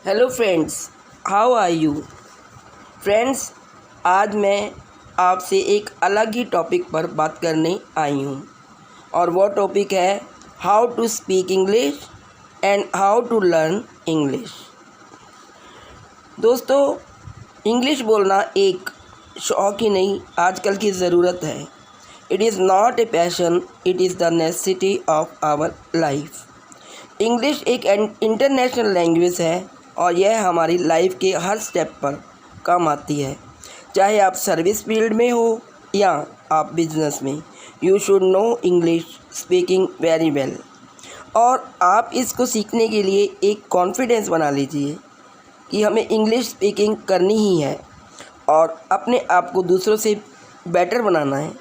Hello friends, how are you friends. आज मैं आपसे एक अलग ही टॉपिक पर बात करने आई हूँ और वो टॉपिक है how to speak English and how to learn English. दोस्तों, इंग्लिश बोलना एक शौक़ ही नहीं, आजकल की ज़रूरत है। It is not a passion, it is the necessity of our life. English एक इंटरनेशनल लैंग्वेज है और यह हमारी लाइफ के हर स्टेप पर काम आती है। चाहे आप सर्विस फील्ड में हो या आप बिजनेस में, you should know English speaking very well. और आप इसको सीखने के लिए एक कॉन्फिडेंस बना लीजिए कि हमें इंग्लिश स्पीकिंग करनी ही है और अपने आप को दूसरों से बेटर बनाना है।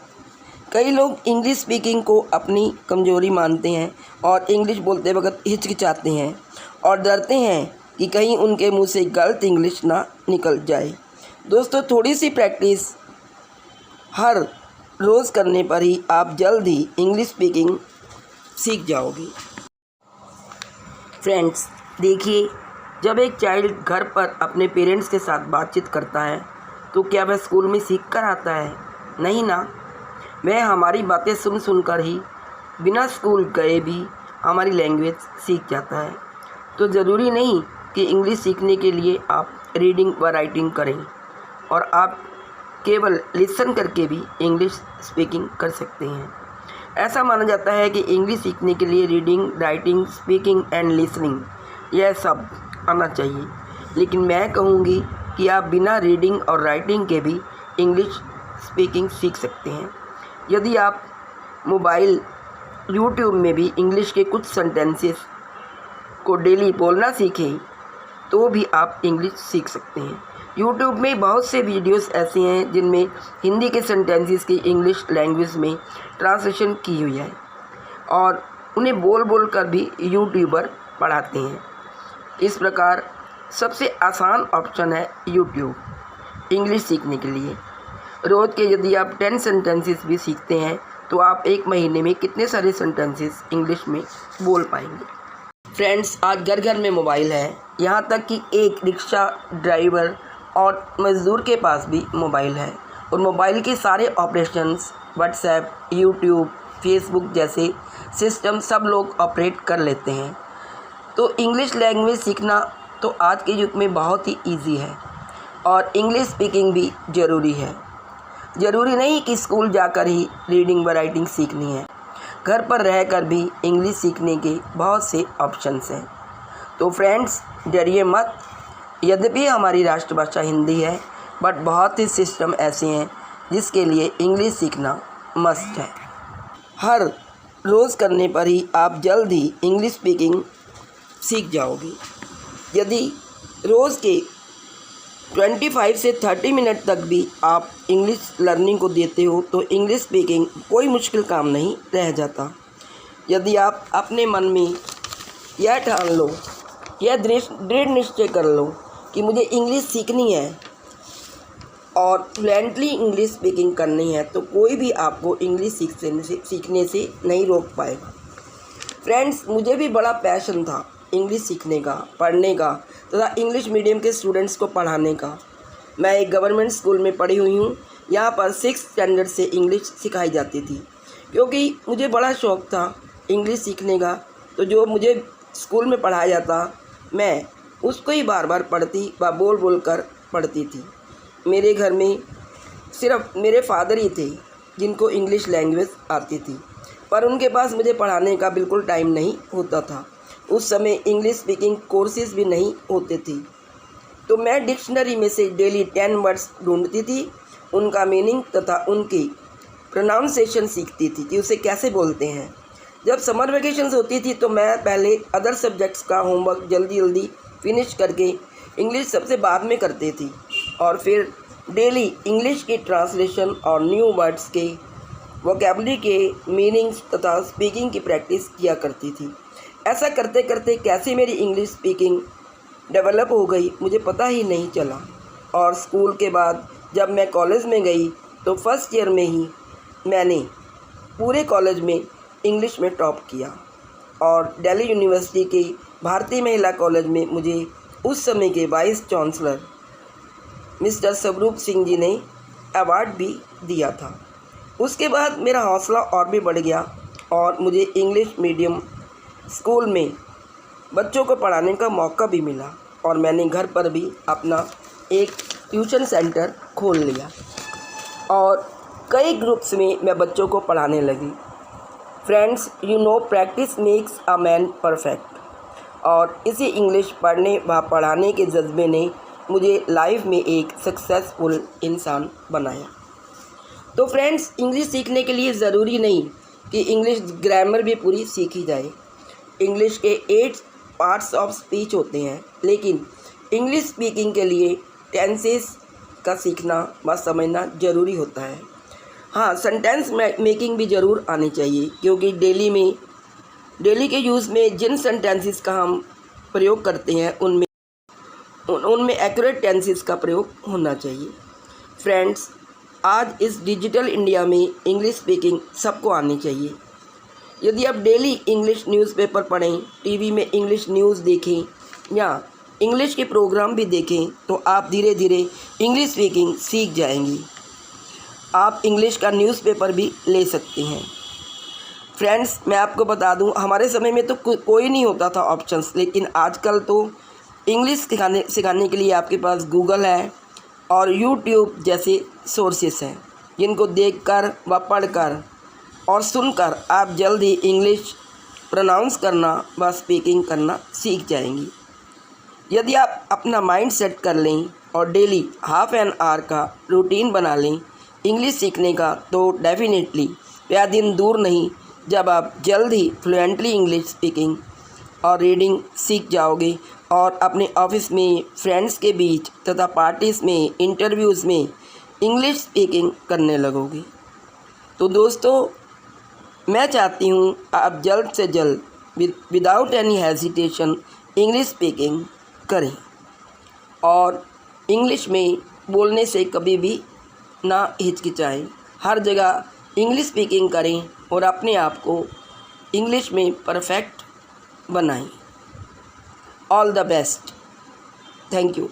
कई लोग इंग्लिश स्पीकिंग को अपनी कमजोरी मानते हैं और इंग्लिश बोलते वक्त हिचकिचाते हैं और डरते हैं कि कहीं उनके मुंह से गलत इंग्लिश ना निकल जाए। दोस्तों, थोड़ी सी प्रैक्टिस हर रोज़ करने पर ही आप जल्द ही इंग्लिश स्पीकिंग सीख जाओगे। फ्रेंड्स, देखिए, जब एक चाइल्ड घर पर अपने पेरेंट्स के साथ बातचीत करता है तो क्या वह स्कूल में सीख कर आता है? नहीं ना। वह हमारी बातें सुन सुनकर ही बिना स्कूल गए भी हमारी लैंग्वेज सीख जाता है। तो ज़रूरी नहीं कि इंग्लिश सीखने के लिए आप रीडिंग व राइटिंग करें और आप केवल लिसन करके भी इंग्लिश स्पीकिंग कर सकते हैं। ऐसा माना जाता है कि इंग्लिश सीखने के लिए reading, writing, speaking and listening यह सब आना चाहिए, लेकिन मैं कहूँगी कि आप बिना रीडिंग और राइटिंग के भी इंग्लिश स्पीकिंग सीख सकते हैं। यदि आप मोबाइल यूट्यूब में भी इंग्लिश के कुछ सेंटेंसेस को डेली बोलना सीखें तो भी आप इंग्लिश सीख सकते हैं। यूट्यूब में बहुत से वीडियोस ऐसे हैं जिनमें हिंदी के सेंटेंसेस की इंग्लिश लैंग्वेज में ट्रांसलेशन की हुई है और उन्हें बोल बोल कर भी यूट्यूबर पढ़ाते हैं। इस प्रकार सबसे आसान ऑप्शन है यूट्यूब इंग्लिश सीखने के लिए। रोज़ के यदि आप 10 सेंटेंसेस भी सीखते हैं तो आप एक महीने में कितने सारे सेंटेंसेस इंग्लिश में बोल पाएंगे। फ्रेंड्स, आज घर घर में मोबाइल है, यहाँ तक कि एक रिक्शा ड्राइवर और मज़दूर के पास भी मोबाइल है और मोबाइल के सारे ऑपरेशंस व्हाट्सएप, यूट्यूब, फेसबुक जैसे सिस्टम सब लोग ऑपरेट कर लेते हैं। तो इंग्लिश लैंग्वेज सीखना तो आज के युग में बहुत ही ईजी है और इंग्लिश स्पीकिंग भी ज़रूरी है। ज़रूरी नहीं कि स्कूल जाकर ही रीडिंग व राइटिंग सीखनी है, घर पर रहकर भी इंग्लिश सीखने के बहुत से ऑप्शंस हैं। तो फ्रेंड्स, डरिए मत। यद्यपि हमारी राष्ट्रभाषा हिंदी है, बट बहुत ही सिस्टम ऐसे हैं जिसके लिए इंग्लिश सीखना मस्ट है। हर रोज़ करने पर ही आप जल्द ही इंग्लिश स्पीकिंग सीख जाओगे। यदि रोज़ के 25 से 30 मिनट तक भी आप इंग्लिश लर्निंग को देते हो तो इंग्लिश स्पीकिंग कोई मुश्किल काम नहीं रह जाता। यदि आप अपने मन में यह ठान लो, यह दृढ़ निश्चय कर लो कि मुझे इंग्लिश सीखनी है और फ्लुएंटली इंग्लिश स्पीकिंग करनी है, तो कोई भी आपको इंग्लिश सीखने से नहीं रोक पाएगा। फ्रेंड्स, मुझे भी बड़ा पैशन था इंग्लिश सीखने का, पढ़ने का तथा इंग्लिश मीडियम के स्टूडेंट्स को पढ़ाने का। मैं एक गवर्नमेंट स्कूल में पढ़ी हुई हूँ। यहाँ पर 6th स्टैंडर्ड से इंग्लिश सिखाई जाती थी। क्योंकि मुझे बड़ा शौक़ था इंग्लिश सीखने का, तो जो मुझे स्कूल में पढ़ाया जाता मैं उसको ही बार बार पढ़ती व बोल बोल कर पढ़ती थी। मेरे घर में सिर्फ मेरे फादर ही थे जिनको इंग्लिश लैंग्वेज आती थी, पर उनके पास मुझे पढ़ाने का बिल्कुल टाइम नहीं होता था। उस समय इंग्लिश स्पीकिंग कोर्सेज़ भी नहीं होते थे, तो मैं डिक्शनरी में से डेली 10 वर्ड्स ढूंढती थी, उनका मीनिंग तथा उनकी प्रोनाउंसिएशन सीखती थी कि उसे कैसे बोलते हैं। जब समर वेकेशंस होती थी तो मैं पहले अदर सब्जेक्ट्स का होमवर्क जल्दी जल्दी फिनिश करके इंग्लिश सबसे बाद में करती थी और फिर डेली इंग्लिश की ट्रांसलेशन और न्यू वर्ड्स के वोकैबुलरी के मीनिंग्स तथा स्पीकिंग की प्रैक्टिस किया करती थी। ऐसा करते करते कैसे मेरी इंग्लिश स्पीकिंग डेवलप हो गई मुझे पता ही नहीं चला। और स्कूल के बाद जब मैं कॉलेज में गई तो फर्स्ट ईयर में ही मैंने पूरे कॉलेज में इंग्लिश में टॉप किया और दिल्ली यूनिवर्सिटी के भारतीय महिला कॉलेज में मुझे उस समय के vice chancellor mister Swaroop Singh ji ने अवार्ड भी दिया था। उसके बाद मेरा हौसला और भी बढ़ गया और मुझे इंग्लिश मीडियम स्कूल में बच्चों को पढ़ाने का मौका भी मिला और मैंने घर पर भी अपना एक ट्यूशन सेंटर खोल लिया और कई ग्रुप्स में मैं बच्चों को पढ़ाने लगी। Friends, you know practice makes a man perfect. और इसी इंग्लिश पढ़ने व पढ़ाने के जज्बे ने मुझे लाइफ में एक सक्सेसफुल इंसान बनाया। तो फ्रेंड्स, इंग्लिश सीखने के लिए ज़रूरी नहीं कि इंग्लिश ग्रामर भी पूरी सीखी जाए। इंग्लिश के 8 पार्ट्स ऑफ स्पीच होते हैं, लेकिन इंग्लिश स्पीकिंग के लिए टेंसेस का सीखना व समझना ज़रूरी होता है। हाँ, सेंटेंस मेकिंग भी ज़रूर आनी चाहिए, क्योंकि डेली के यूज़ में जिन सेंटेंसेस का हम प्रयोग करते हैं उनमें एक्यूरेट टेंसेस का प्रयोग होना चाहिए। फ्रेंड्स, आज इस डिजिटल इंडिया में इंग्लिश स्पीकिंग सबको आनी चाहिए। यदि आप डेली इंग्लिश न्यूज़पेपर पढ़ें, टीवी में इंग्लिश न्यूज़ देखें या इंग्लिश के प्रोग्राम भी देखें, तो आप धीरे धीरे इंग्लिश स्पीकिंग सीख जाएंगी। आप इंग्लिश का न्यूज़पेपर भी ले सकते हैं। फ्रेंड्स, मैं आपको बता दूं, हमारे समय में तो कोई नहीं होता था ऑप्शंस, लेकिन आजकल तो इंग्लिश सिखाने के लिए आपके पास गूगल है और यूट्यूब जैसे सोर्सेस हैं, जिनको देखकर व पढ़कर और सुनकर आप जल्द ही इंग्लिश प्रोनाउंस करना व स्पीकिंग करना सीख जाएंगी। यदि आप अपना माइंड सेट कर लें और डेली हाफ एन आवर का रूटीन बना लें इंग्लिश सीखने का, तो डेफिनेटली वह दिन दूर नहीं जब आप जल्द ही फ्लुएंटली इंग्लिश स्पीकिंग और रीडिंग सीख जाओगे और अपने ऑफिस में, फ्रेंड्स के बीच तथा पार्टीज़ में, इंटरव्यूज़ में इंग्लिश स्पीकिंग करने लगोगे। तो दोस्तों, मैं चाहती हूँ आप जल्द से जल्द without any hesitation English speaking करें और इंग्लिश में बोलने से कभी भी ना हिचकिचाएं। हर जगह इंग्लिश स्पीकिंग करें और अपने आप को इंग्लिश में परफेक्ट बनाएं। All the best. Thank you.